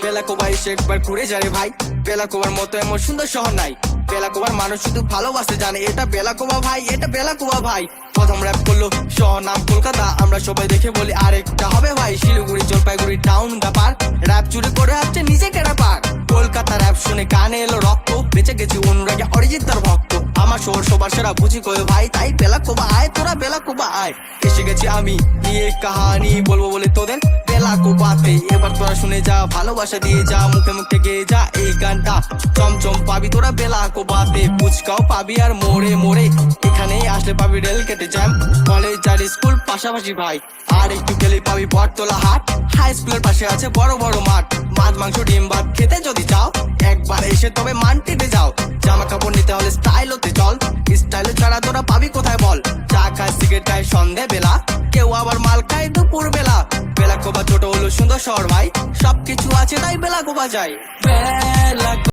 বেলাকোবা এসে একবার ঘুরে যা রে ভাই। বেলাকোবার মতো এমন সুন্দর শহর নাই। বেলাকোবার মানুষ শুধু ভালোবাসতে জানে। এটা বেলাকোবা ভাই, এটা বেলাকোবা ভাই। প্রথম র্যাপ করলো শহর নাম কলকাতা, আমরা সবাই দেখে বলি আরেকটা হবে ভাই। শিলিগুড়ি জলপাইগুড়ি টাউন ব্যাপার, র্যাপ চুরি করে আসছে নিজেকে র্যাপার। কলকাতা র্যাপ শুনে কানে এলো রক্ত, বেঁচে গেছি অনুরাগে অরিজিৎ তার ভক্ত। আমার শহর সবার সেরা বুঝি কই ভাই, তাই বেলাকোবা আয়, তোরা বেলাকোবা আয়। এসে গেছি আমি নিয়ে কাহানি বলবো বলে তোদের বেলাকোবাতে। এবার তোরা শুনে যা, ভালোবাসা দিয়ে যা, মুখে মুখে গেয়ে যা এই গানটা। চমচম পাবি তোরা বেলাকোবাতে, ফুচকাও পাবি আর মোড়ে মোড়ে। এখানেই আসলে পাবি রেল কেটে জ্যাম, কলেজ আর স্কুল পাশাপাশি ভাই। আর একটু গেলে পাবি বটতলা হাট, হাই স্কুলের পাশে আছে বড় বড় মাঠ। মাছ মাংস ডিম ভাত খেতে যদি চাও, একবার এসে তবে মানটিতে যাও। জামা কাপড় নিতে হলে স্টাইল হতে চল, স্টাইল ছাড়া তোরা পাবি কোথায় বল। চা খায় সিগারেট খায় সন্ধে বেলা, কেউ আবার মাল খায় দুপুর বেলা। বেলাকোবা ছোট হলো সুন্দর শহর ভাই, সবকিছু আছে তাই বেলাকোবা যায়।